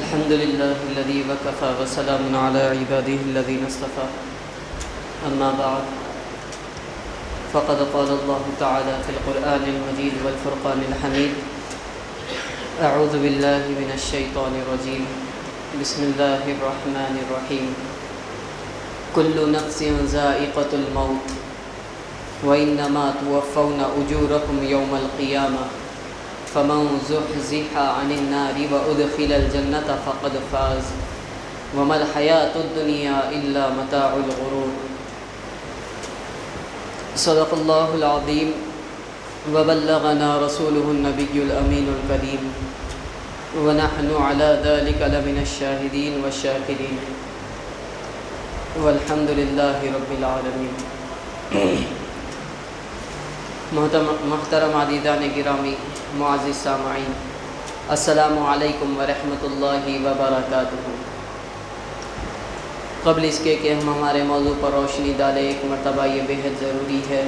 الحمد لله الذي وكفى وسلام على عباده الذين اصطفى أما بعد فقد قال الله تعالى في القرآن المجيد والفرقان الحميد أعوذ بالله من الشيطان الرجيم بسم الله الرحمن الرحيم كل نفس ذائقة الموت وإنما توفون أجوركم يوم القيامة فمن زحزح عن النار وأدخل الجنة فقد فاز وما الحياة الدنيا إلا متاع الغرور صدق الله العظيم وبلغنا رسوله النبي الأمين الكريم ونحن على ذلك لمن الشاهدين والشاكرين والحمد لله رب العالمين. محترم عزیزان گرامی، معزز سامعین، السلام علیکم ورحمۃ اللہ وبرکاتہ۔ قبل اس کے کہ ہم ہمارے موضوع پر روشنی ڈالیں، ایک مرتبہ یہ بہت ضروری ہے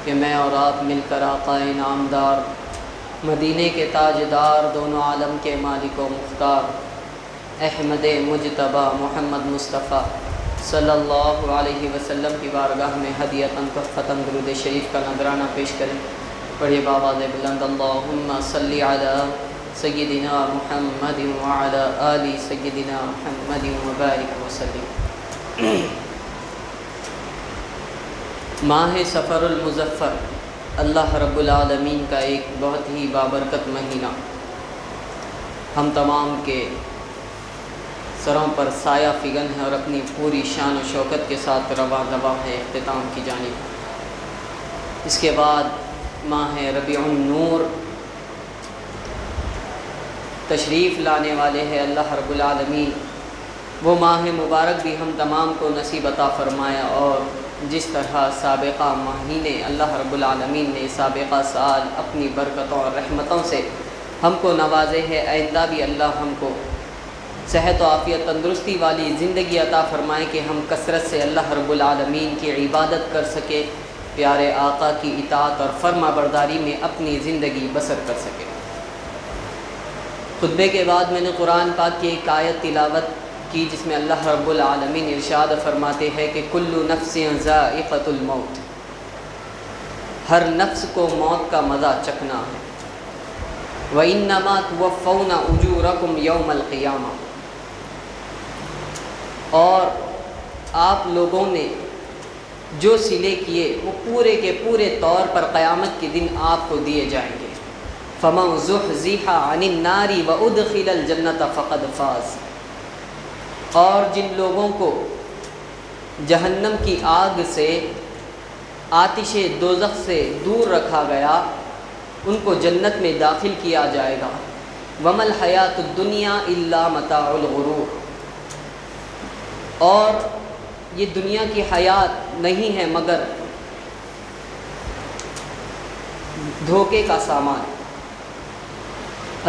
کہ میں اور آپ مل کر آقا انعامدار، مدینے کے تاجدار، دونوں عالم کے مالک و مختار، احمد مجتبیٰ محمد مصطفیٰ صلی اللہ علیہ وسلم کی بارگاہ میں ہدیۃً تحفۃً درود شریف کا نذرانہ پیش کریں۔ پڑھیے بآواز بلند اللہم صلی علی سیدنا محمد وعلی آل سیدنا محمد وبارک وسلم۔ ماہ سفر المظفر اللہ رب العالمین کا ایک بہت ہی بابرکت مہینہ ہم تمام کے سروں پر سایہ فگن ہے اور اپنی پوری شان و شوکت کے ساتھ رواں دواں ہے اختتام کی جانب۔ اس کے بعد ماہ ربیع النور تشریف لانے والے ہیں۔ اللہ رب العالمین وہ ماہ مبارک بھی ہم تمام کو نصیب عطا فرمایا، اور جس طرح سابقہ مہینے اللہ رب العالمین نے سابقہ سال اپنی برکتوں اور رحمتوں سے ہم کو نوازے ہے، آئندہ بھی اللہ ہم کو صحت و عافیت تندرستی والی زندگی عطا فرمائے کہ ہم کثرت سے اللہ رب العالمین کی عبادت کر سکے، پیارے آقا کی اطاعت اور فرما برداری میں اپنی زندگی بسر کر سکے۔ خطبے کے بعد میں نے قرآن پاک کی ایک آیت تلاوت کی جس میں اللہ رب العالمین ارشاد فرماتے ہیں کہ کل نفس ذائقۃ الموت، ہر نفس کو موت کا مزہ چکھنا ہے۔ وَإِنَّمَا تُوَفَّوْنَ أُجُورَكُمْ يَوْمَ الْقِيَامَةِ، اور آپ لوگوں نے جو صلے کیے وہ پورے کے پورے طور پر قیامت کے دن آپ کو دیے جائیں گے۔ فَمَنْ زُحْزِحَ عَنِ النَّارِ وَأُدْخِلَ الْجَنَّةَ فَقَدْ فَازَ، اور جن لوگوں کو جہنم کی آگ سے، آتش دوزخ سے دور رکھا گیا، ان کو جنت میں داخل کیا جائے گا۔ وَمَا الْحَيَاةُ الدُّنْيَا إِلَّا مَتَاعُ الْغُرُورِ، اور یہ دنیا کی حیات نہیں ہے مگر دھوکے کا سامان۔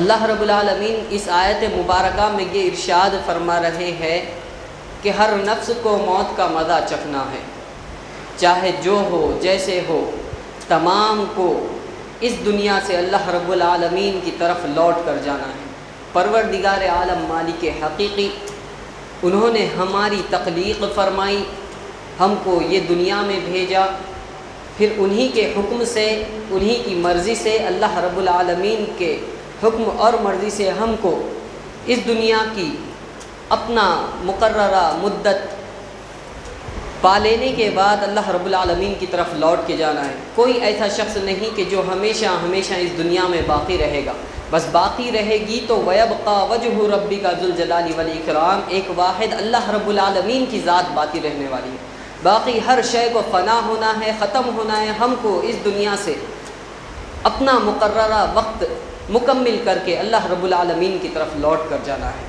اللہ رب العالمین اس آیت مبارکہ میں یہ ارشاد فرما رہے ہیں کہ ہر نفس کو موت کا مزہ چکھنا ہے، چاہے جو ہو جیسے ہو، تمام کو اس دنیا سے اللہ رب العالمین کی طرف لوٹ کر جانا ہے۔ پروردگار عالم مالک حقیقی انہوں نے ہماری تخلیق فرمائی، ہم کو یہ دنیا میں بھیجا، پھر انہی کے حکم سے، انہی کی مرضی سے، اللہ رب العالمین کے حکم اور مرضی سے ہم کو اس دنیا کی اپنا مقررہ مدت پا لینے کے بعد اللہ رب العالمین کی طرف لوٹ کے جانا ہے۔ کوئی ایسا شخص نہیں کہ جو ہمیشہ ہمیشہ اس دنیا میں باقی رہے گا، بس باقی رہے گی تو وَيَبْقَى وَجْهُ رَبِّكَ ذُو الْجَلَالِ وَالْإِكْرَامِ، ایک واحد اللہ رب العالمین کی ذات باقی رہنے والی ہے۔ باقی ہر شے کو فنا ہونا ہے، ختم ہونا ہے۔ ہم کو اس دنیا سے اپنا مقررہ وقت مکمل کر کے اللہ رب العالمین کی طرف لوٹ کر جانا ہے۔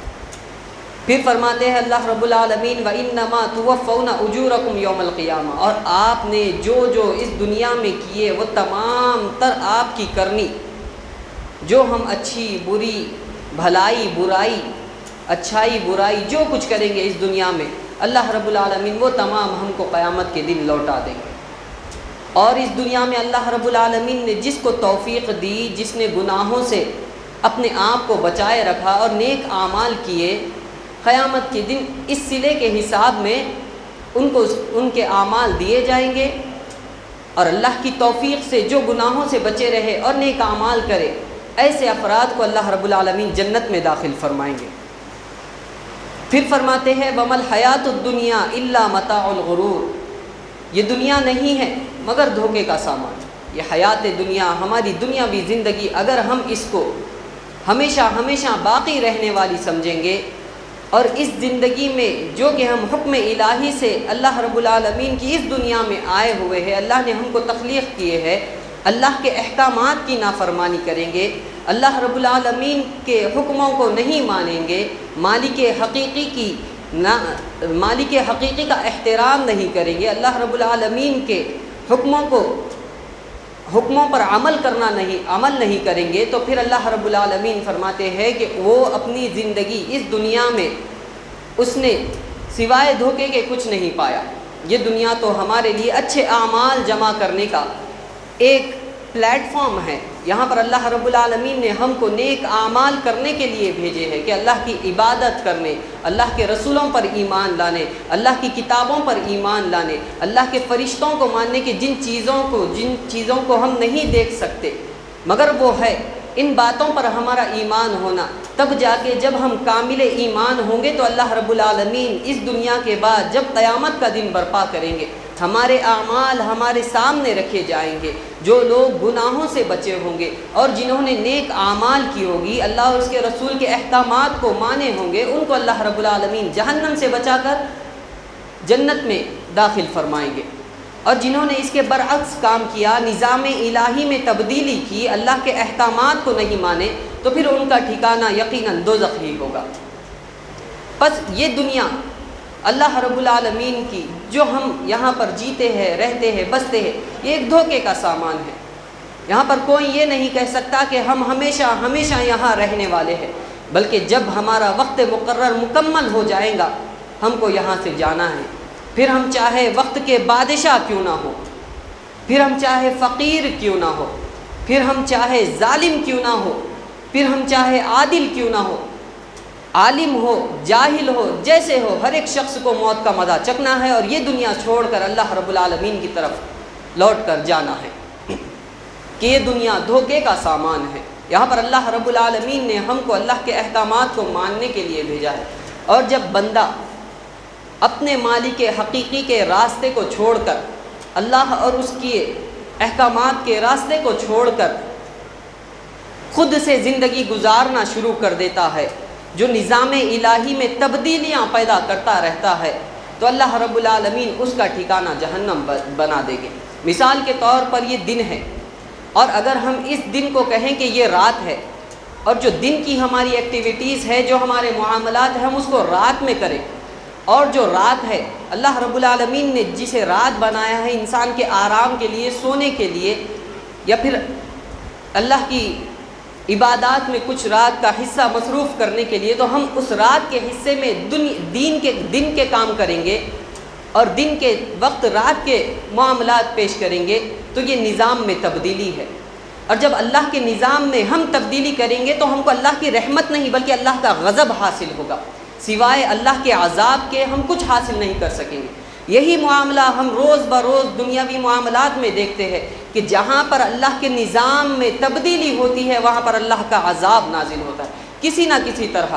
پھر فرماتے ہیں اللہ رب العالمین وَإِنَّمَا تُوَفَّوْنَ أُجُورَكُمْ يَوْمَ الْقِيَامَةِ، اور آپ نے جو جو اس دنیا میں کیے وہ تمام تر آپ کی کرنی، جو ہم اچھی بری، بھلائی برائی، اچھائی برائی جو کچھ کریں گے اس دنیا میں، اللہ رب العالمین وہ تمام ہم کو قیامت کے دن لوٹا دیں گے۔ اور اس دنیا میں اللہ رب العالمین نے جس کو توفیق دی، جس نے گناہوں سے اپنے آپ کو بچائے رکھا اور نیک اعمال کیے، قیامت کے دن اس صلے کے حساب میں ان کے اعمال دیے جائیں گے، اور اللہ کی توفیق سے جو گناہوں سے بچے رہے اور نیک اعمال کرے، ایسے افراد کو اللہ رب العالمین جنت میں داخل فرمائیں گے۔ پھر فرماتے ہیں وَمَا الْحَيَاةُ الدُّنْيَا إِلَّا مَتَاعُ الْغُرُورِ، یہ دنیا نہیں ہے مگر دھوکے کا سامان۔ یہ حیات دنیا، ہماری دنیاوی زندگی، اگر ہم اس کو ہمیشہ ہمیشہ باقی رہنے والی سمجھیں گے، اور اس زندگی میں جو کہ ہم حکم الہی سے اللہ رب العالمین کی اس دنیا میں آئے ہوئے ہیں، اللہ نے ہم کو تخلیق کیے ہے، اللہ کے احکامات کی نافرمانی کریں گے، اللہ رب العالمین کے حکموں کو نہیں مانیں گے، مالک حقیقی کا احترام نہیں کریں گے، اللہ رب العالمین کے حکموں پر عمل نہیں کریں گے، تو پھر اللہ رب العالمین فرماتے ہیں کہ وہ اپنی زندگی اس دنیا میں اس نے سوائے دھوکے کے کچھ نہیں پایا۔ یہ دنیا تو ہمارے لیے اچھے اعمال جمع کرنے کا ایک پلیٹ فارم ہے، یہاں پر اللہ رب العالمین نے ہم کو نیک اعمال کرنے کے لیے بھیجے ہیں کہ اللہ کی عبادت کرنے، اللہ کے رسولوں پر ایمان لانے، اللہ کی کتابوں پر ایمان لانے، اللہ کے فرشتوں کو ماننے کہ جن چیزوں کو ہم نہیں دیکھ سکتے مگر وہ ہے، ان باتوں پر ہمارا ایمان ہونا، تب جا کے جب ہم کامل ایمان ہوں گے تو اللہ رب العالمین اس دنیا کے بعد جب قیامت کا دن برپا کریں گے، ہمارے اعمال ہمارے سامنے رکھے جائیں گے۔ جو لوگ گناہوں سے بچے ہوں گے اور جنہوں نے نیک اعمال کی ہوگی، اللہ اور اس کے رسول کے احکامات کو مانے ہوں گے، ان کو اللہ رب العالمین جہنم سے بچا کر جنت میں داخل فرمائیں گے، اور جنہوں نے اس کے برعکس کام کیا، نظام الہی میں تبدیلی کی، اللہ کے احکامات کو نہیں مانے، تو پھر ان کا ٹھکانہ یقیناً دوزخ ہی ہوگا۔ پس یہ دنیا اللہ رب العالمین کی جو ہم یہاں پر جیتے ہیں، رہتے ہیں، بستے ہیں، یہ ایک دھوکے کا سامان ہے۔ یہاں پر کوئی یہ نہیں کہہ سکتا کہ ہم ہمیشہ ہمیشہ یہاں رہنے والے ہیں، بلکہ جب ہمارا وقت مقرر مکمل ہو جائے گا، ہم کو یہاں سے جانا ہے، پھر ہم چاہے وقت کے بادشاہ کیوں نہ ہو، پھر ہم چاہے فقیر کیوں نہ ہو، پھر ہم چاہے ظالم کیوں نہ ہو، پھر ہم چاہے عادل کیوں نہ ہو، عالم ہو جاہل ہو جیسے ہو، ہر ایک شخص کو موت کا مزہ چکھنا ہے اور یہ دنیا چھوڑ کر اللہ رب العالمین کی طرف لوٹ کر جانا ہے، کہ یہ دنیا دھوکے کا سامان ہے۔ یہاں پر اللہ رب العالمین نے ہم کو اللہ کے احکامات کو ماننے کے لیے بھیجا ہے، اور جب بندہ اپنے مالک حقیقی کے راستے کو چھوڑ کر، اللہ اور اس کے احکامات کے راستے کو چھوڑ کر خود سے زندگی گزارنا شروع کر دیتا ہے، جو نظام الہی میں تبدیلیاں پیدا کرتا رہتا ہے، تو اللہ رب العالمین اس کا ٹھکانہ جہنم بنا دے گے۔ مثال کے طور پر یہ دن ہے، اور اگر ہم اس دن کو کہیں کہ یہ رات ہے، اور جو دن کی ہماری ایکٹیویٹیز ہے، جو ہمارے معاملات ہیں، ہم اس کو رات میں کریں، اور جو رات ہے اللہ رب العالمین نے جسے رات بنایا ہے انسان کے آرام کے لیے، سونے کے لیے، یا پھر اللہ کی عبادات میں کچھ رات کا حصہ مصروف کرنے کے لیے، تو ہم اس رات کے حصے میں دن کے کام کریں گے، اور دن کے وقت رات کے معاملات پیش کریں گے، تو یہ نظام میں تبدیلی ہے۔ اور جب اللہ کے نظام میں ہم تبدیلی کریں گے تو ہم کو اللہ کی رحمت نہیں بلکہ اللہ کا غضب حاصل ہوگا، سوائے اللہ کے عذاب کے ہم کچھ حاصل نہیں کر سکیں گے۔ یہی معاملہ ہم روز بروز دنیاوی معاملات میں دیکھتے ہیں کہ جہاں پر اللہ کے نظام میں تبدیلی ہوتی ہے وہاں پر اللہ کا عذاب نازل ہوتا ہے کسی نہ کسی طرح۔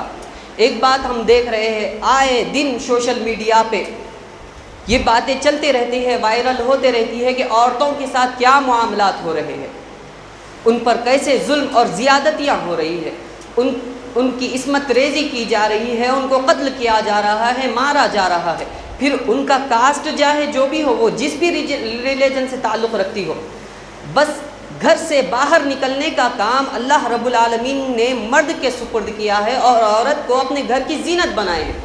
ایک بات ہم دیکھ رہے ہیں، آئے دن سوشل میڈیا پہ یہ باتیں چلتے رہتی ہے، وائرل ہوتے رہتی ہے کہ عورتوں کے ساتھ کیا معاملات ہو رہے ہیں، ان پر کیسے ظلم اور زیادتیاں ہو رہی ہے، ان کی عصمت ریزی کی جا رہی ہے، ان کو قتل کیا جا رہا ہے، مارا جا رہا ہے، پھر ان کا کاسٹ چاہے جو بھی ہو، وہ جس بھی ریلیجن سے تعلق رکھتی ہو، بس گھر سے باہر نکلنے کا کام اللہ رب العالمین نے مرد کے سپرد کیا ہے، اور عورت کو اپنے گھر کی زینت بنائے ہے۔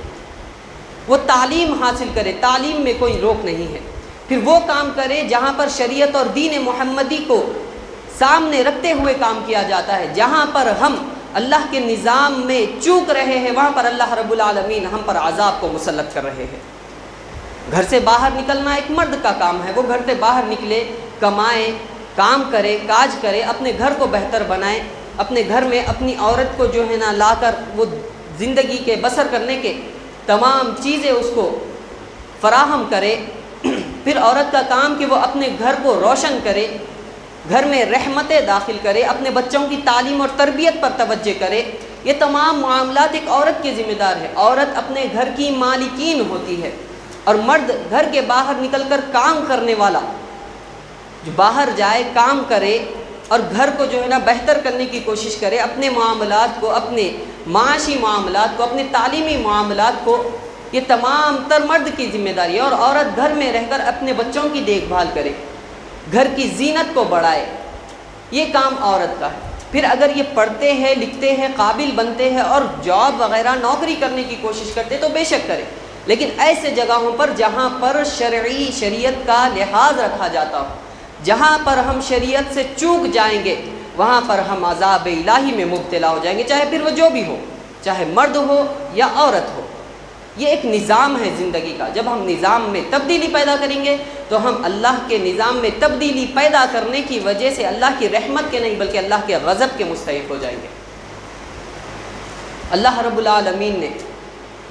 وہ تعلیم حاصل کرے، تعلیم میں کوئی روک نہیں ہے، پھر وہ کام کرے جہاں پر شریعت اور دین محمدی کو سامنے رکھتے ہوئے کام کیا جاتا ہے۔ جہاں پر ہم اللہ کے نظام میں چوک رہے ہیں وہاں پر اللہ رب العالمین ہم پر عذاب کو مسلط کر رہے ہیں۔ گھر سے باہر نکلنا ایک مرد کا کام ہے، وہ گھر سے باہر نکلے، کمائے، کام کرے، کاج کرے، اپنے گھر کو بہتر بنائے، اپنے گھر میں اپنی عورت کو جو ہے نا لا کر وہ زندگی کے بسر کرنے کے تمام چیزیں اس کو فراہم کرے، پھر عورت کا کام کہ وہ اپنے گھر کو روشن کرے، گھر میں رحمتیں داخل کرے، اپنے بچوں کی تعلیم اور تربیت پر توجہ کرے، یہ تمام معاملات ایک عورت کی ذمہ دار ہے۔ عورت اپنے گھر کی مالکین ہوتی ہے، اور مرد گھر کے باہر نکل کر کام کرنے والا، جو باہر جائے کام کرے اور گھر کو جو ہے نا بہتر کرنے کی کوشش کرے، اپنے معاملات کو، اپنے معاشی معاملات کو، اپنے تعلیمی معاملات کو، یہ تمام تر مرد کی ذمہ داری ہے۔ اور عورت گھر میں رہ کر اپنے بچوں کی دیکھ بھال کرے، گھر کی زینت کو بڑھائے، یہ کام عورت کا ہے۔ پھر اگر یہ پڑھتے ہیں، لکھتے ہیں، قابل بنتے ہیں اور جاب وغیرہ نوکری کرنے کی کوشش کرتے تو بے شک کرے، لیکن ایسے جگہوں پر جہاں پر شریعت کا لحاظ رکھا جاتا ہو، جہاں پر ہم شریعت سے چوک جائیں گے وہاں پر ہم عذاب الہی میں مبتلا ہو جائیں گے، چاہے پھر وہ جو بھی ہو، چاہے مرد ہو یا عورت ہو۔ یہ ایک نظام ہے زندگی کا، جب ہم نظام میں تبدیلی پیدا کریں گے تو ہم اللہ کے نظام میں تبدیلی پیدا کرنے کی وجہ سے اللہ کی رحمت کے نہیں بلکہ اللہ کے غضب کے مستحق ہو جائیں گے۔ اللہ رب العالمین نے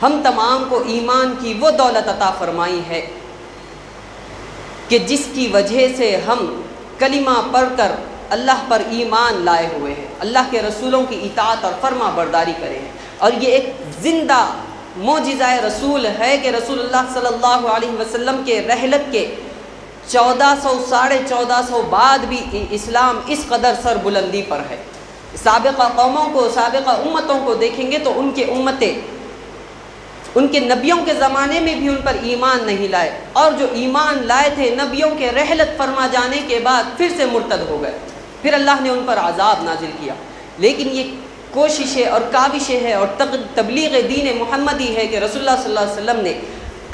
ہم تمام کو ایمان کی وہ دولت عطا فرمائی ہے کہ جس کی وجہ سے ہم کلمہ پڑھ کر اللہ پر ایمان لائے ہوئے ہیں، اللہ کے رسولوں کی اطاعت اور فرما برداری کرے ہیں، اور یہ ایک زندہ معجزہ رسول ہے کہ رسول اللہ صلی اللہ علیہ وسلم کے رحلت کے 1400 بعد بھی اسلام اس قدر سر بلندی پر ہے۔ سابقہ قوموں کو، سابقہ امتوں کو دیکھیں گے تو ان کے امتیں ان کے نبیوں کے زمانے میں بھی ان پر ایمان نہیں لائے، اور جو ایمان لائے تھے نبیوں کے رحلت فرما جانے کے بعد پھر سے مرتد ہو گئے، پھر اللہ نے ان پر عذاب نازل کیا۔ لیکن یہ کوششیں اور کاوشیں ہے اور تبلیغ دین محمدی ہے کہ رسول اللہ صلی اللہ علیہ وسلم نے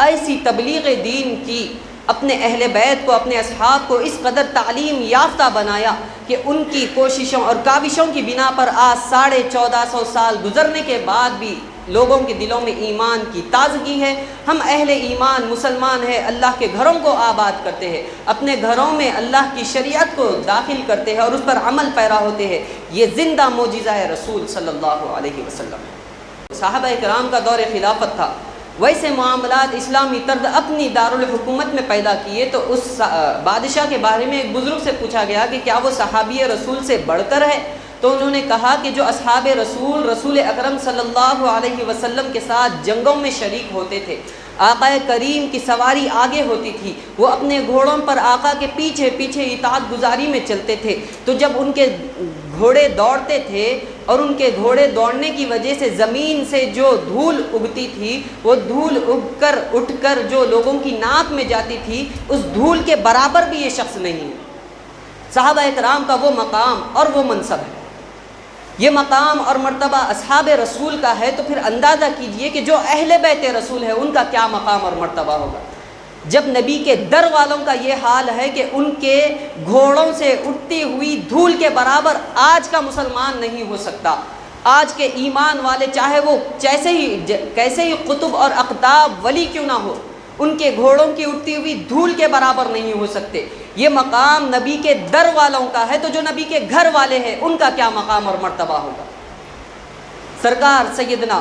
ایسی تبلیغ دین کی، اپنے اہل بیت کو، اپنے اصحاب کو اس قدر تعلیم یافتہ بنایا کہ ان کی کوششوں اور کاوشوں کی بنا پر آج 1450 سال گزرنے کے بعد بھی لوگوں کے دلوں میں ایمان کی تازگی ہے۔ ہم اہل ایمان مسلمان ہیں، اللہ کے گھروں کو آباد کرتے ہیں، اپنے گھروں میں اللہ کی شریعت کو داخل کرتے ہیں اور اس پر عمل پیرا ہوتے ہیں۔ یہ زندہ معجزہ ہے رسول صلی اللہ علیہ وسلم۔ صحابہ کرام کا دور خلافت تھا، ویسے معاملات اسلامی طرز اپنی دارالحکومت میں پیدا کیے، تو اس بادشاہ کے بارے میں ایک بزرگ سے پوچھا گیا کہ کیا وہ صحابی رسول سے بڑھ کر ہے؟ تو انہوں نے کہا کہ جو اصحاب رسول اکرم صلی اللہ علیہ وسلم کے ساتھ جنگوں میں شریک ہوتے تھے، آقا کریم کی سواری آگے ہوتی تھی، وہ اپنے گھوڑوں پر آقا کے پیچھے پیچھے اطاعت گزاری میں چلتے تھے، تو جب ان کے گھوڑے دوڑتے تھے اور ان کے گھوڑے دوڑنے کی وجہ سے زمین سے جو دھول اگتی تھی، وہ دھول اٹھ کر جو لوگوں کی ناک میں جاتی تھی، اس دھول کے برابر بھی یہ شخص نہیں ہے۔ صحابہ کرام کا وہ مقام اور وہ منصب ہے، یہ مقام اور مرتبہ اصحاب رسول کا ہے، تو پھر اندازہ کیجئے کہ جو اہل بیت رسول ہے ان کا کیا مقام اور مرتبہ ہوگا۔ جب نبی کے در والوں کا یہ حال ہے کہ ان کے گھوڑوں سے اٹھتی ہوئی دھول کے برابر آج کا مسلمان نہیں ہو سکتا، آج کے ایمان والے چاہے وہ کیسے ہی قطب اور اقطاب ولی کیوں نہ ہو، ان کے گھوڑوں کی اٹھتی ہوئی دھول کے برابر نہیں ہو سکتے۔ یہ مقام نبی کے در والوں کا ہے، تو جو نبی کے گھر والے ہیں ان کا کیا مقام اور مرتبہ ہوگا۔ سرکار سیدنا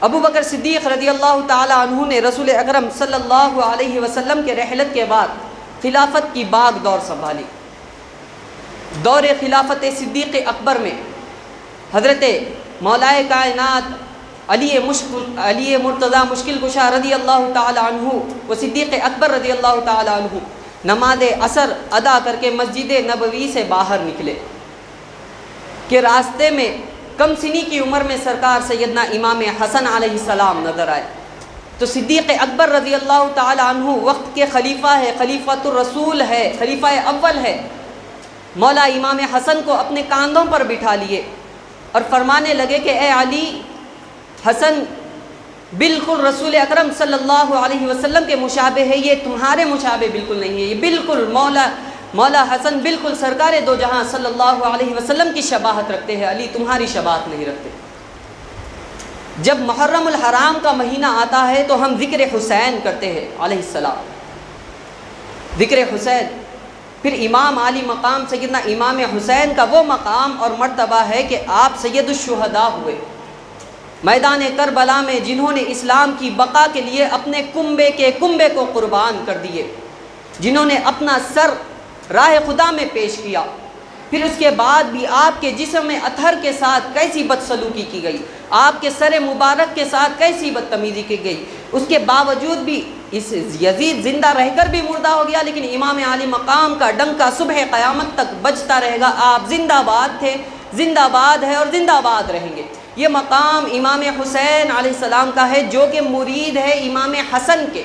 ابو بکر صدیق رضی اللہ تعالی عنہ نے رسول اکرم صلی اللہ علیہ وسلم کے رحلت کے بعد خلافت کی باغ دور سنبھالی۔ دور خلافت صدیق اکبر میں حضرت مولائے کائنات علی مرتضی مشکل کشا رضی اللہ تعالی عنہ و صدیق اکبر رضی اللہ تعالی عنہ نماز عصر ادا کر کے مسجد نبوی سے باہر نکلے کہ راستے میں کم سنی کی عمر میں سرکار سیدنا امام حسن علیہ السلام نظر آئے، تو صدیق اکبر رضی اللہ تعالی عنہ وقت کے خلیفہ ہے، خلیفۃ الرسول ہے، خلیفہ اول ہے، مولا امام حسن کو اپنے کاندھوں پر بٹھا لیے اور فرمانے لگے کہ اے علی، حسن بالکل رسول اکرم صلی اللہ علیہ وسلم کے مشابہ ہے، یہ تمہارے مشابہ بالکل نہیں ہے، یہ بالکل مولا حسن بالکل سرکار دو جہاں صلی اللہ علیہ وسلم کی شباہت رکھتے ہیں، علی تمہاری شباہت نہیں رکھتے۔ جب محرم الحرام کا مہینہ آتا ہے تو ہم ذکر حسین کرتے ہیں علیہ السلام، ذکر حسین، پھر امام عالی مقام سیدنا امام حسین کا وہ مقام اور مرتبہ ہے کہ آپ سید الشہداء ہوئے، میدان کربلا میں جنہوں نے اسلام کی بقا کے لیے اپنے کنبے کو قربان کر دیے، جنہوں نے اپنا سر راہ خدا میں پیش کیا، پھر اس کے بعد بھی آپ کے جسم میں اطہر کے ساتھ کیسی بدسلوکی کی گئی، آپ کے سر مبارک کے ساتھ کیسی بدتمیزی کی گئی، اس کے باوجود بھی اس یزید زندہ رہ کر بھی مردہ ہو گیا، لیکن امام عالی مقام کا ڈنکا صبح قیامت تک بجتا رہے گا، آپ زندہ باد تھے، زندہ باد ہے اور زندہ باد رہیں گے۔ یہ مقام امام حسین علیہ السلام کا ہے، جو کہ مرید ہے امام حسن کے،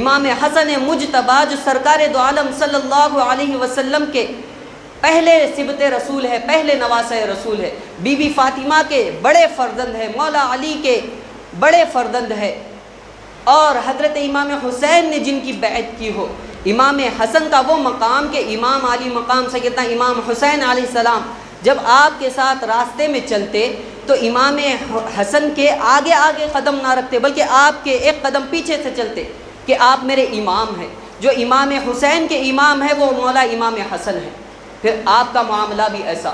امام حسن مجتبی جو سرکار دو عالم صلی اللہ علیہ وسلم کے پہلے صبت رسول ہے، پہلے نواسہ رسول ہے، بی بی فاطمہ کے بڑے فرزند ہے، مولا علی کے بڑے فرزند ہے، اور حضرت امام حسین نے جن کی بیعت کی ہو۔ امام حسن کا وہ مقام کہ امام علی مقام سیدنا امام حسین علیہ السلام جب آپ کے ساتھ راستے میں چلتے تو امام حسن کے آگے آگے قدم نہ رکھتے، بلکہ آپ کے ایک قدم پیچھے سے چلتے کہ آپ میرے امام ہیں۔ جو امام حسین کے امام ہے وہ مولا امام حسن ہے۔ پھر آپ کا معاملہ بھی ایسا،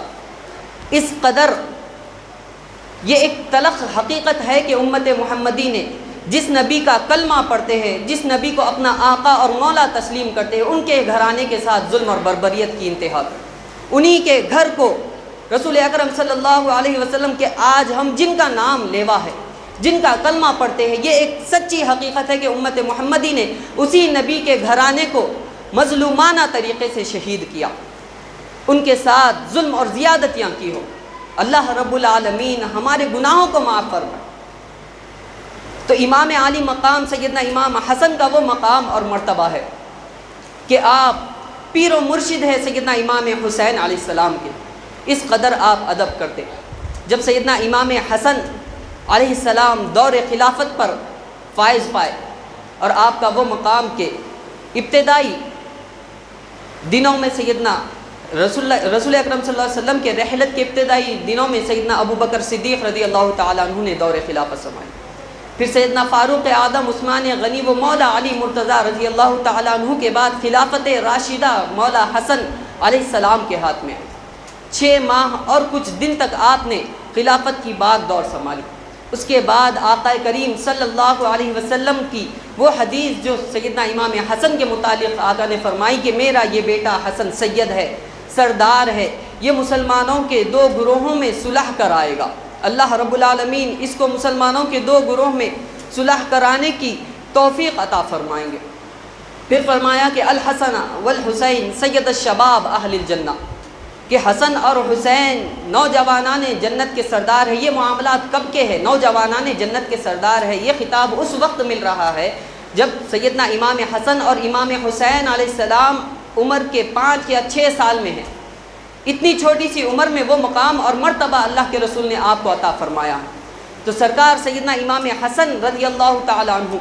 اس قدر یہ ایک تلخ حقیقت ہے کہ امت محمدی نے جس نبی کا کلمہ پڑھتے ہیں، جس نبی کو اپنا آقا اور مولا تسلیم کرتے ہیں، ان کے گھرانے کے ساتھ ظلم اور بربریت کی انتہا، انہی کے گھر کو رسول اکرم صلی اللہ علیہ وسلم کے آج ہم جن کا نام لیوا ہے، جن کا کلمہ پڑھتے ہیں، یہ ایک سچی حقیقت ہے کہ امت محمدی نے اسی نبی کے گھرانے کو مظلومانہ طریقے سے شہید کیا، ان کے ساتھ ظلم اور زیادتیاں کی ہو۔ اللہ رب العالمین ہمارے گناہوں کو معاف فرمائے۔ تو امام عالی مقام سیدنا امام حسن کا وہ مقام اور مرتبہ ہے کہ آپ پیر و مرشد ہے سیدنا امام حسین علیہ السلام کے، اس قدر آپ ادب کرتے۔ جب سیدنا امام حسن علیہ السلام دور خلافت پر فائز پائے اور آپ کا وہ مقام کہ ابتدائی دنوں میں سیدنا رسول اکرم صلی اللہ علیہ وسلم کے رحلت کے ابتدائی دنوں میں سیدنا ابو بکر صدیق رضی اللہ تعالیٰ عنہ نے دور خلافت سنبھالی، پھر سیدنا فاروق اعظم عثمان غنی و مولا علی مرتضیٰ رضی اللہ تعالیٰ عنہ کے بعد خلافت راشدہ مولا حسن علیہ السلام کے ہاتھ میں 6 ماہ اور کچھ دن تک آپ نے خلافت کی باغ دور سنبھالی۔ اس کے بعد آقا کریم صلی اللہ علیہ وسلم کی وہ حدیث جو سیدنا امام حسن کے متعلق آقا نے فرمائی کہ میرا یہ بیٹا حسن سید ہے، سردار ہے، یہ مسلمانوں کے 2 گروہوں میں صلح کر آئے گا، اللہ رب العالمین اس کو مسلمانوں کے 2 گروہ میں صلح کرانے کی توفیق عطا فرمائیں گے۔ پھر فرمایا کہ الحسن والحسین سید الشباب اہل الجنہ، کہ حسن اور حسین نوجوانان جنت کے سردار ہے۔ یہ معاملات کب کے ہیں؟ نوجوانان جنت کے سردار ہے۔ یہ خطاب اس وقت مل رہا ہے جب سیدنا امام حسن اور امام حسین علیہ السلام عمر کے 5 یا 6 سال میں ہیں۔ اتنی چھوٹی سی عمر میں وہ مقام اور مرتبہ اللہ کے رسول نے آپ کو عطا فرمایا۔ تو سرکار سیدنا امام حسن رضی اللہ تعالیٰ عنہ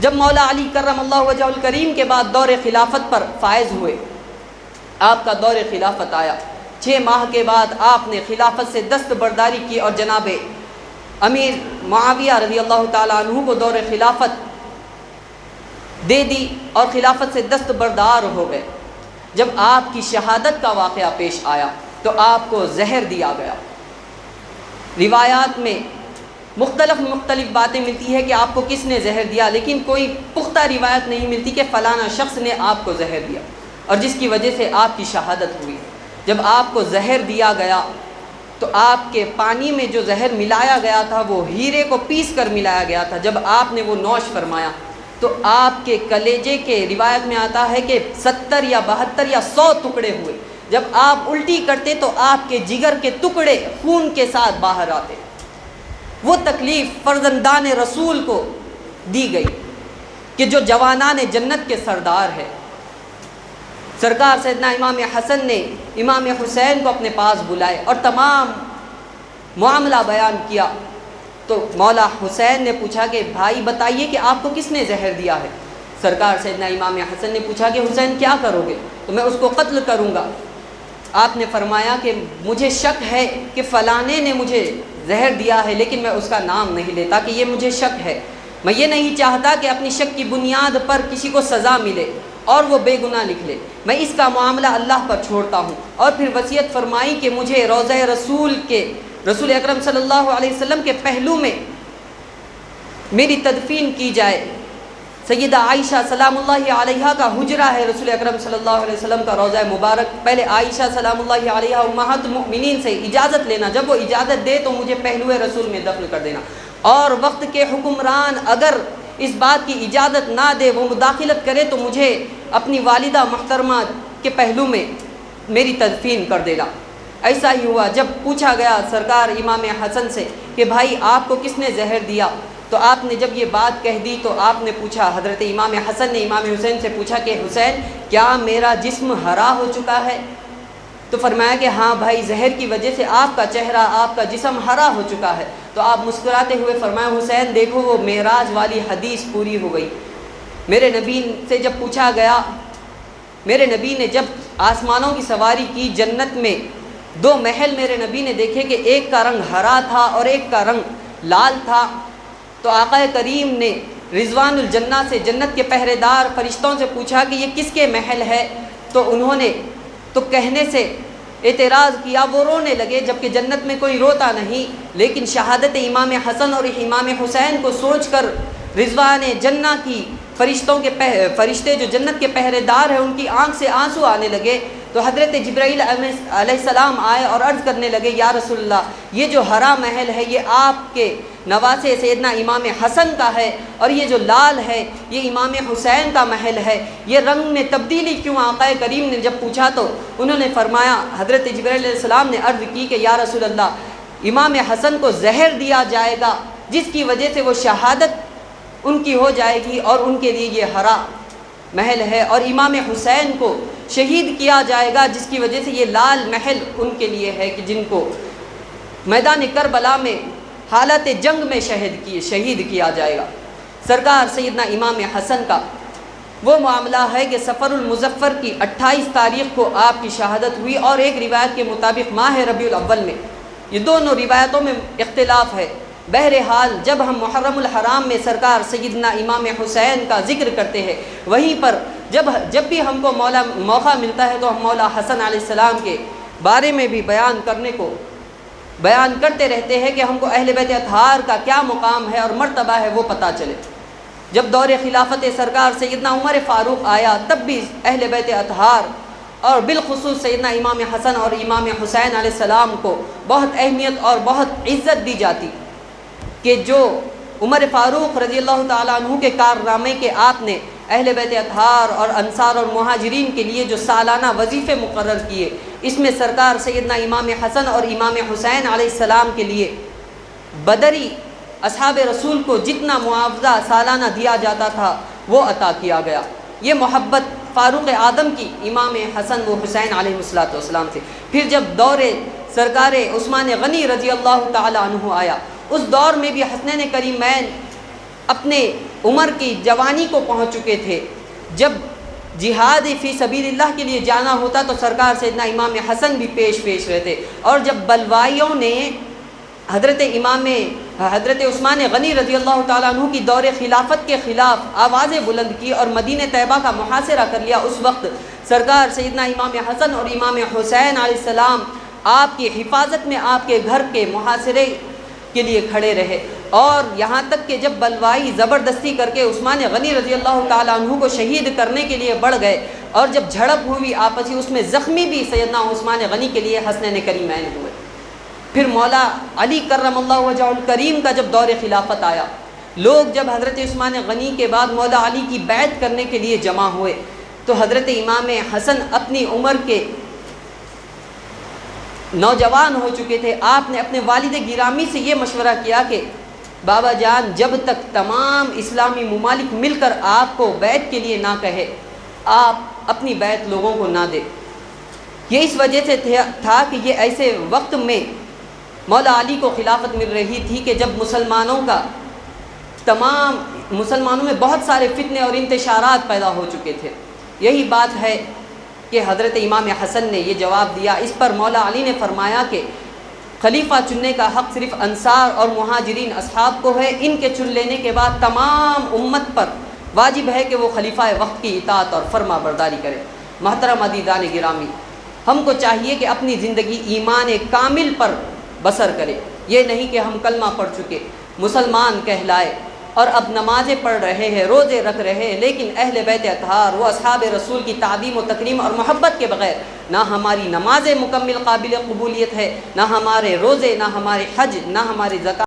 جب مولا علی کرم اللہ وجہ الکریم کے بعد دور خلافت پر فائز ہوئے، آپ کا دور خلافت آیا، 6 ماہ کے بعد آپ نے خلافت سے دستبرداری کی اور جناب امیر معاویہ رضی اللہ تعالیٰ عنہ کو دور خلافت دے دی اور خلافت سے دستبردار ہو گئے۔ جب آپ کی شہادت کا واقعہ پیش آیا تو آپ کو زہر دیا گیا۔ روایات میں مختلف باتیں ملتی ہے کہ آپ کو کس نے زہر دیا، لیکن کوئی پختہ روایت نہیں ملتی کہ فلانا شخص نے آپ کو زہر دیا اور جس کی وجہ سے آپ کی شہادت ہوئی۔ جب آپ کو زہر دیا گیا تو آپ کے پانی میں جو زہر ملایا گیا تھا وہ ہیرے کو پیس کر ملایا گیا تھا۔ جب آپ نے وہ نوش فرمایا تو آپ کے کلیجے کے روایت میں آتا ہے کہ 70 یا 72 یا 100 ٹکڑے ہوئے۔ جب آپ الٹی کرتے تو آپ کے جگر کے ٹکڑے خون کے ساتھ باہر آتے۔ وہ تکلیف فرزندان رسول کو دی گئی کہ جو جوانان جنت کے سردار ہے۔ سرکار سیدنا امام حسن نے امام حسین کو اپنے پاس بلائے اور تمام معاملہ بیان کیا۔ تو مولا حسین نے پوچھا کہ بھائی بتائیے کہ آپ کو کس نے زہر دیا ہے؟ سرکار سیدنا امام حسن نے پوچھا کہ حسین کیا کرو گے؟ تو میں اس کو قتل کروں گا۔ آپ نے فرمایا کہ مجھے شک ہے کہ فلانے نے مجھے زہر دیا ہے، لیکن میں اس کا نام نہیں لیتا کہ یہ مجھے شک ہے۔ میں یہ نہیں چاہتا کہ اپنی شک کی بنیاد پر کسی کو سزا ملے، اور وہ بے گناہ لکھ لے، میں اس کا معاملہ اللہ پر چھوڑتا ہوں۔ اور پھر وصیت فرمائی کہ مجھے روضہ رسول اکرم صلی اللہ علیہ وسلم کے پہلو میں میری تدفین کی جائے۔ سیدہ عائشہ سلام اللہ علیہا کا حجرہ ہے رسول اکرم صلی اللہ علیہ وسلم کا روضہ مبارک۔ پہلے عائشہ سلام اللہ علیہا امہات المؤمنین سے اجازت لینا، جب وہ اجازت دے تو مجھے پہلو رسول میں دفن کر دینا۔ اور وقت کے حکمران اگر اس بات کی اجازت نہ دے، وہ مداخلت کرے، تو مجھے اپنی والدہ محترمہ کے پہلو میں میری تدفین کر دینا۔ ایسا ہی ہوا۔ جب پوچھا گیا سرکار امام حسن سے کہ بھائی آپ کو کس نے زہر دیا، تو آپ نے جب یہ بات کہہ دی تو آپ نے پوچھا، حضرت امام حسن نے امام حسین سے پوچھا کہ حسین کیا میرا جسم ہرا ہو چکا ہے؟ تو فرمایا کہ ہاں بھائی، زہر کی وجہ سے آپ کا چہرہ، آپ کا جسم ہرا ہو چکا ہے۔ تو آپ مسکراتے ہوئے فرمایا حسین دیکھو وہ معراج والی حدیث پوری ہو گئی۔ میرے نبی سے جب پوچھا گیا، میرے نبی نے جب آسمانوں کی سواری کی، جنت میں دو محل میرے نبی نے دیکھے کہ ایک کا رنگ ہرا تھا اور ایک کا رنگ لال تھا۔ تو آقا کریم نے رضوان الجنہ سے، جنت کے پہرے دار فرشتوں سے پوچھا کہ یہ کس کے محل ہے؟ تو انہوں نے تو کہنے سے اعتراض کیا، وہ رونے لگے، جبکہ جنت میں کوئی روتا نہیں، لیکن شہادت امام حسن اور امام حسین کو سوچ کر رضوان جنہ کی فرشتے جو جنت کے پہرے دار ہیں، ان کی آنکھ سے آنسو آنے لگے۔ تو حضرت جبرائیل علیہ السلام آئے اور عرض کرنے لگے یا رسول اللہ، یہ جو ہرا محل ہے یہ آپ کے نواسے سیدنا امام حسن کا ہے، اور یہ جو لال ہے یہ امام حسین کا محل ہے، یہ رنگ میں تبدیلی کیوں؟ آقا کریم نے جب پوچھا تو انہوں نے فرمایا، حضرت جبرائیل علیہ السلام نے عرض کی کہ یا رسول اللہ، امام حسن کو زہر دیا جائے گا جس کی وجہ سے وہ شہادت ان کی ہو جائے گی، اور ان کے لیے یہ ہرا محل ہے، اور امام حسین کو شہید کیا جائے گا جس کی وجہ سے یہ لال محل ان کے لیے ہے کہ جن کو میدان کربلا میں حالت جنگ میں شہید کیا جائے گا۔ سرکار سیدنا امام حسن کا وہ معاملہ ہے کہ سفر المظفر کی 28 تاریخ کو آپ کی شہادت ہوئی، اور ایک روایت کے مطابق ماہ ربیع الاول میں۔ یہ دونوں روایتوں میں اختلاف ہے۔ بہرحال جب ہم محرم الحرام میں سرکار سیدنا امام حسین کا ذکر کرتے ہیں، وہیں پر جب بھی ہم کو موقع ملتا ہے تو ہم مولا حسن علیہ السلام کے بارے میں بھی بیان کرتے رہتے ہیں کہ ہم کو اہل بیت اطہار کا کیا مقام ہے اور مرتبہ ہے وہ پتہ چلے۔ جب دور خلافت سرکار سیدنا عمر فاروق آیا، تب بھی اہل بیت اطہار اور بالخصوص سیدنا امام حسن اور امام حسین علیہ السلام کو بہت اہمیت اور بہت عزت دی جاتی، کہ جو عمر فاروق رضی اللہ تعالیٰ عنہ کے کارنامے کے آپ نے اہل بیت اطہار اور انصار اور مہاجرین کے لیے جو سالانہ وظیفے مقرر کیے، اس میں سرکار سیدنا امام حسن اور امام حسین علیہ السلام کے لیے بدری اصحاب رسول کو جتنا معاوضہ سالانہ دیا جاتا تھا وہ عطا کیا گیا۔ یہ محبت فاروق اعظم کی امام حسن و حسین علیہ السلام سے۔ پھر جب دور سرکار عثمان غنی رضی اللہ تعالیٰ عنہ آیا، اس دور میں بھی حسنین کریمین اپنے عمر کی جوانی کو پہنچ چکے تھے۔ جب جہاد فی سبیل اللہ کے لیے جانا ہوتا تو سرکار سیدنا امام حسن بھی پیش رہتے، اور جب بلوائیوں نے حضرت عثمان غنی رضی اللہ تعالیٰ عنہ کی دور خلافت کے خلاف آوازیں بلند کی اور مدینہ طیبہ کا محاصرہ کر لیا، اس وقت سرکار سیدنا امام حسن اور امام حسین علیہ السلام آپ کی حفاظت میں آپ کے گھر کے محاصرے کے لیے کھڑے رہے، اور یہاں تک کہ جب بلوائی زبردستی کر کے عثمان غنی رضی اللہ تعالیٰ عنہ کو شہید کرنے کے لیے بڑھ گئے، اور جب جھڑپ ہوئی آپسی، اس میں زخمی بھی سیدنا عثمان غنی کے لیے حسنین کریمین ہوئے۔ پھر مولا علی کرم اللہ وجہہ الکریم کا جب دور خلافت آیا، لوگ جب حضرت عثمان غنی کے بعد مولا علی کی بیعت کرنے کے لیے جمع ہوئے، تو حضرت امام حسن اپنی عمر کے نوجوان ہو چکے تھے۔ آپ نے اپنے والد گرامی سے یہ مشورہ کیا کہ بابا جان، جب تک تمام اسلامی ممالک مل کر آپ کو بیعت کے لیے نہ کہے، آپ اپنی بیعت لوگوں کو نہ دے۔ یہ اس وجہ سے تھا کہ یہ ایسے وقت میں مولا علی کو خلافت مل رہی تھی کہ جب مسلمانوں میں بہت سارے فتنے اور انتشارات پیدا ہو چکے تھے۔ یہی بات ہے کہ حضرت امام حسن نے یہ جواب دیا۔ اس پر مولا علی نے فرمایا کہ خلیفہ چننے کا حق صرف انصار اور مہاجرین اصحاب کو ہے، ان کے چن لینے کے بعد تمام امت پر واجب ہے کہ وہ خلیفہ وقت کی اطاعت اور فرما برداری کرے۔ محترم عزیزان گرامی، ہم کو چاہیے کہ اپنی زندگی ایمان کامل پر بسر کرے۔ یہ نہیں کہ ہم کلمہ پڑھ چکے، مسلمان کہلائے اور اب نمازیں پڑھ رہے ہیں، روزے رکھ رہے ہیں، لیکن اہل بیت اطہار و اصحاب رسول کی تعظیم و تکریم اور محبت کے بغیر نہ ہماری نمازیں مکمل قابل قبولیت ہے، نہ ہمارے روزے، نہ ہمارے حج، نہ ہمارے زکوٰۃ